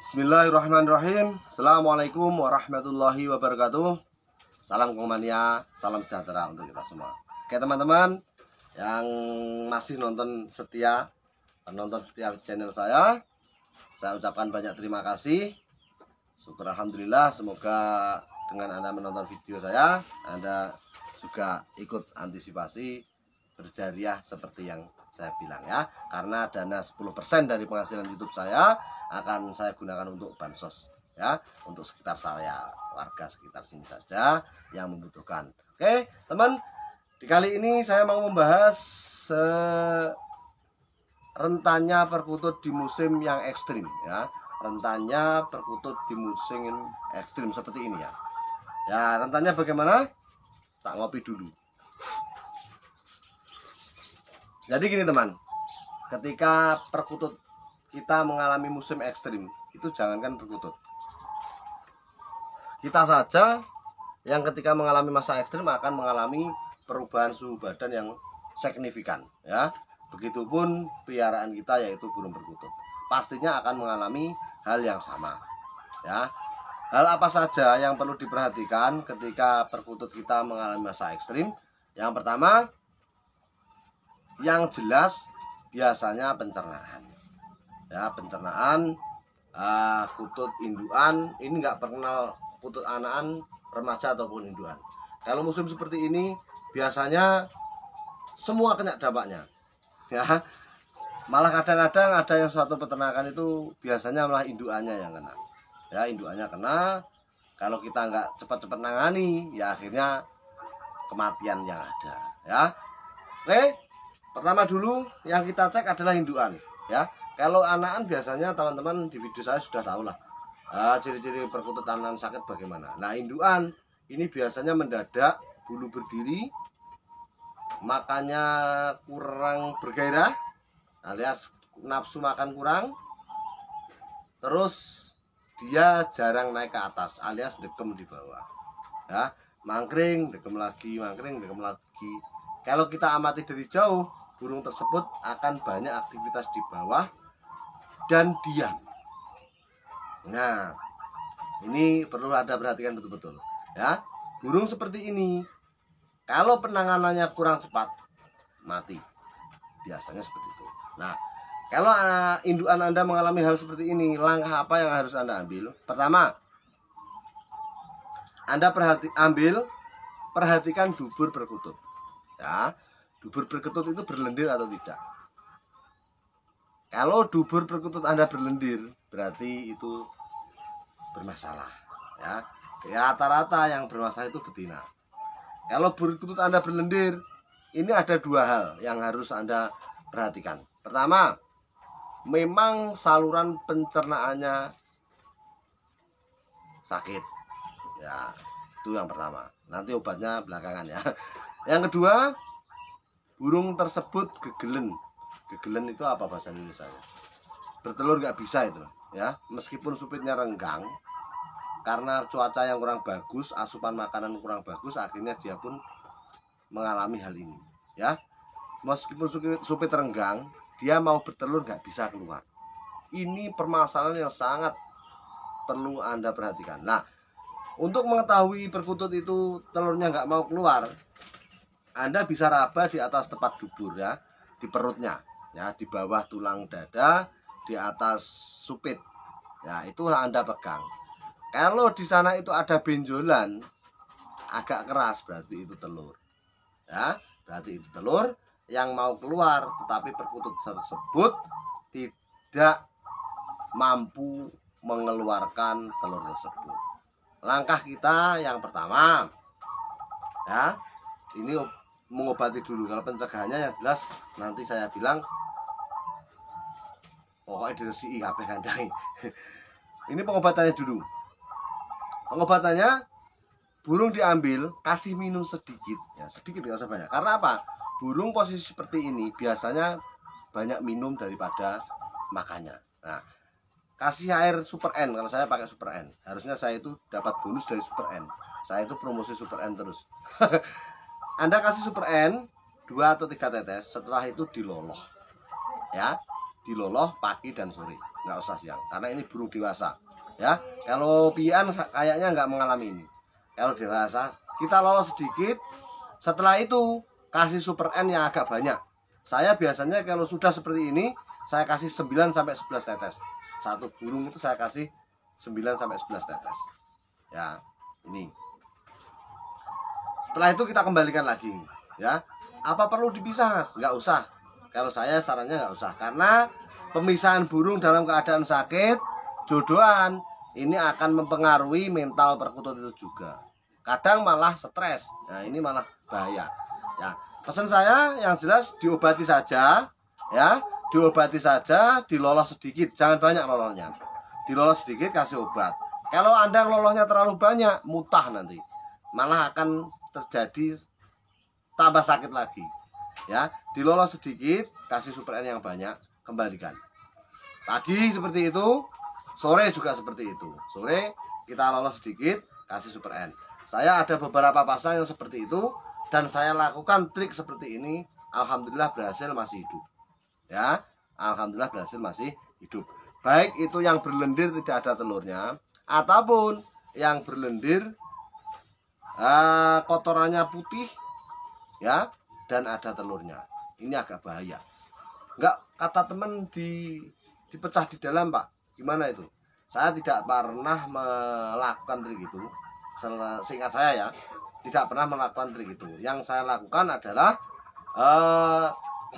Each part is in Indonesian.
Bismillahirrahmanirrahim. Assalamualaikum warahmatullahi wabarakatuh. Salam Kongmania, salam sejahtera untuk kita semua. Oke teman-teman yang masih nonton setia channel saya ucapkan banyak terima kasih. Syukur alhamdulillah, semoga dengan Anda menonton video saya, Anda juga ikut antisipasi berjariah seperti yang saya bilang ya. Karena dana 10% dari penghasilan YouTube saya akan saya gunakan untuk bansos ya, untuk sekitar saya, warga sekitar sini saja yang membutuhkan. Oke teman, di kali ini saya mau membahas rentannya perkutut di musim yang ekstrim ya. Rentannya perkutut di musim ekstrim seperti ini ya. Ya, rentannya bagaimana? Tak ngopi dulu. Jadi gini teman, ketika perkutut kita mengalami musim ekstrim, itu jangankan perkutut, kita saja yang ketika mengalami masa ekstrim akan mengalami perubahan suhu badan yang signifikan ya. Begitupun piaraan kita yaitu burung perkutut, pastinya akan mengalami hal yang sama ya. Hal apa saja yang perlu diperhatikan ketika perkutut kita mengalami masa ekstrim? Yang pertama, yang jelas biasanya pencernaan ya, pencernaan kutut induan ini nggak pernah kutut anakan, remaja ataupun induan. Kalau musim seperti ini biasanya semua kena dampaknya ya. Malah kadang-kadang ada yang suatu peternakan itu biasanya malah induannya yang kena ya. Induannya kena, kalau kita nggak cepat-cepat nangani ya akhirnya kematian yang ada ya. Oke, pertama dulu yang kita cek adalah induan ya. Kalau anakan biasanya teman-teman di video saya sudah tahu lah ciri-ciri perkutut anakan sakit bagaimana. Nah induan ini biasanya mendadak bulu berdiri, makannya kurang bergairah alias nafsu makan kurang, terus dia jarang naik ke atas alias dekem di bawah ya. Mangkring, dekem lagi, mangkring, dekem lagi. Kalau kita amati dari jauh, burung tersebut akan banyak aktivitas di bawah dan diam. Nah, ini perlu Anda perhatikan betul-betul ya. Burung seperti ini kalau penanganannya kurang cepat, mati. Biasanya seperti itu. Nah, kalau induan Anda mengalami hal seperti ini, langkah apa yang harus Anda ambil? Pertama, Anda perhatikan dubur perkutut ya. Dubur perkutut itu berlendir atau tidak. Kalau dubur perkutut Anda berlendir, berarti itu bermasalah ya. Rata-rata yang bermasalah itu betina. Kalau perkutut Anda berlendir, ini ada dua hal yang harus Anda perhatikan. Pertama, memang saluran pencernaannya sakit ya, itu yang pertama. Nanti obatnya belakangan ya. Yang kedua, burung tersebut gegelen. Gegelen itu apa bahasa Indonesia? Bertelur nggak bisa itu ya, meskipun supitnya renggang karena cuaca yang kurang bagus, asupan makanan kurang bagus, akhirnya dia pun mengalami hal ini ya. Meskipun supit renggang, dia mau bertelur nggak bisa keluar. Ini permasalahan yang sangat perlu Anda perhatikan. Nah, untuk mengetahui perkutut itu telurnya nggak mau keluar, Anda bisa raba di atas tempat dubur ya, di perutnya ya, di bawah tulang dada, di atas supit ya, itu Anda pegang. Kalau di sana itu ada benjolan agak keras, berarti itu telur ya, berarti itu telur yang mau keluar, tetapi perkutut tersebut tidak mampu mengeluarkan telur tersebut. Langkah kita yang pertama ya, ini mengobati dulu. Kalau pencegahannya yang jelas nanti saya bilang pokoknya diresiki kabeh kandhane. Ini pengobatannya dulu. Pengobatannya, burung diambil, kasih minum sedikit ya, sedikit nggak usah banyak. Karena apa? Burung posisi seperti ini biasanya banyak minum daripada makannya. Nah, kasih air Super N. Kalau saya pakai Super N, harusnya saya itu dapat bonus dari Super N. Saya itu promosi Super N terus. Anda kasih Super N 2 atau 3 tetes, setelah itu diloloh ya. diloloh pagi dan sore, nggak usah siang, karena ini burung dewasa ya. Kalau pian kayaknya nggak mengalami ini. Kalau dewasa kita lolos sedikit, setelah itu kasih super N yang agak banyak. Saya biasanya kalau sudah seperti ini, saya kasih 9 sampai 11 tetes. Satu burung itu saya kasih 9 sampai 11 tetes. Ya, ini. Setelah itu kita kembalikan lagi, ya. Apa perlu dipisah, Mas? Nggak usah. Kalau saya sarannya nggak usah, karena pemisahan burung dalam keadaan sakit, jodohan, ini akan mempengaruhi mental perkutut itu juga. Kadang malah stres. Nah, ini malah bahaya. Ya, pesan saya yang jelas diobati saja, ya, diobati saja, dilolos sedikit, jangan banyak lolosnya. Dilolos sedikit, kasih obat. Kalau Anda lolosnya terlalu banyak, mutah nanti, malah akan terjadi tambah sakit lagi. Ya, dilolos sedikit, kasih super N yang banyak, kembalikan. Pagi seperti itu, sore juga seperti itu. Sore kita lolos sedikit, kasih super N. Saya ada beberapa pasang yang seperti itu, dan saya lakukan trik seperti ini. Alhamdulillah berhasil, masih hidup. Ya, alhamdulillah berhasil, masih hidup. Baik itu yang berlendir tidak ada telurnya, ataupun yang berlendir kotorannya putih, ya, dan ada telurnya. Ini agak bahaya. Enggak, kata teman dipecah di dalam, Pak. Gimana itu? Saya tidak pernah melakukan trik itu. Seingat saya ya, tidak pernah melakukan trik itu. Yang saya lakukan adalah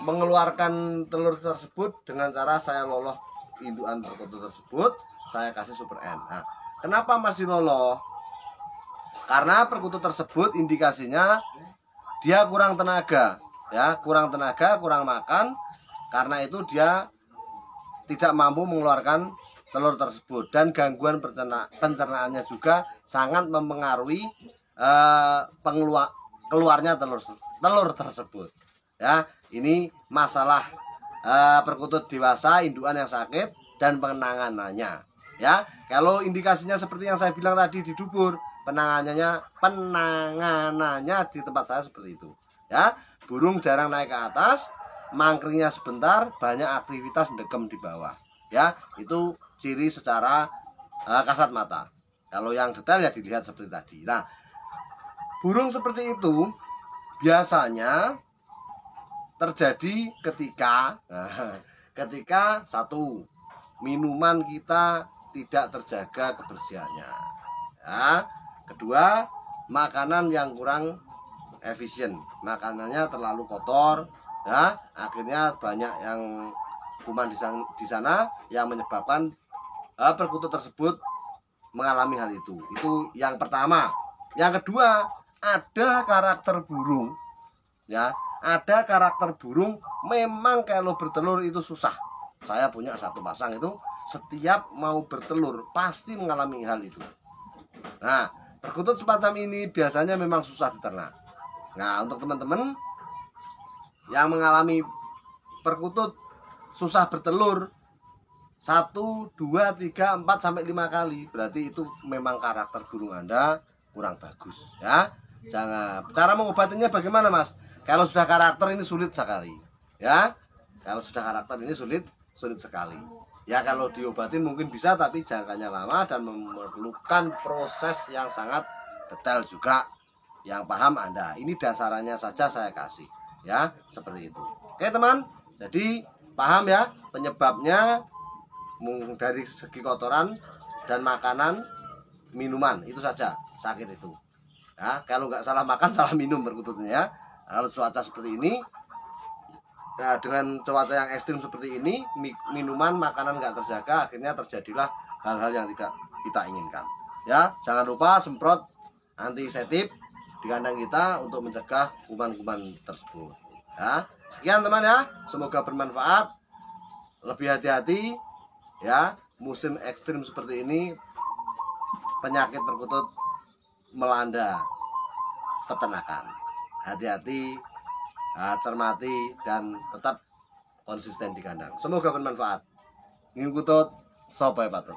mengeluarkan telur tersebut dengan cara saya loloh indukan perkutut tersebut, saya kasih super N. Nah, kenapa masih loloh? Karena perkutut tersebut indikasinya dia kurang tenaga, ya, kurang tenaga, kurang makan. Karena itu dia tidak mampu mengeluarkan telur tersebut, dan gangguan pencernaannya juga sangat mempengaruhi keluarnya telur tersebut. Ya, ini masalah perkutut dewasa, indukan yang sakit, dan penanganannya. Ya, kalau indikasinya seperti yang saya bilang tadi di dubur, penanganannya di tempat saya seperti itu. Ya, burung jarang naik ke atas, mangkringnya sebentar, banyak aktivitas dekem di bawah. Ya, itu ciri secara kasat mata. Kalau yang detail ya dilihat seperti tadi. Nah, burung seperti itu biasanya terjadi ketika satu, minuman kita tidak terjaga kebersihannya. Ya, kedua, makanan yang kurang efisien, makanannya terlalu kotor, ya, akhirnya banyak yang kuman di sana yang menyebabkan perkutut tersebut mengalami hal itu. Itu yang pertama. Yang kedua, ada karakter burung, ya, ada karakter burung memang kalau bertelur itu susah. Saya punya satu pasang itu setiap mau bertelur pasti mengalami hal itu. Nah, perkutut semacam ini biasanya memang susah diternak. Nah, untuk teman-teman yang mengalami perkutut susah bertelur 1, 2, 3, 4, sampai 5 kali, berarti itu memang karakter burung Anda kurang bagus, ya. Jangan. Cara mengobatinya bagaimana, Mas? Kalau sudah karakter ini sulit sekali, ya. Kalau sudah karakter ini sulit sekali. Ya, kalau diobatin mungkin bisa, tapi jangkanya lama dan memerlukan proses yang sangat detail juga. Yang paham Anda. Ini dasarannya saja saya kasih, ya, seperti itu. Oke, teman. Jadi paham ya penyebabnya dari segi kotoran dan makanan, minuman, itu saja sakit itu. Ya, kalau nggak salah makan salah minum perkututnya ya. Kalau cuaca seperti ini, nah, dengan cuaca yang ekstrim seperti ini, minuman, makanan nggak terjaga, akhirnya terjadilah hal-hal yang tidak kita inginkan. Ya, jangan lupa semprot antiseptik di kandang kita untuk mencegah kuman-kuman tersebut. Ya, sekian teman ya, semoga bermanfaat. Lebih hati-hati ya, musim ekstrim seperti ini penyakit perkutut melanda peternakan. Hati-hati, cermati, dan tetap konsisten di kandang. Semoga bermanfaat. Ngin kutut, sopai patut.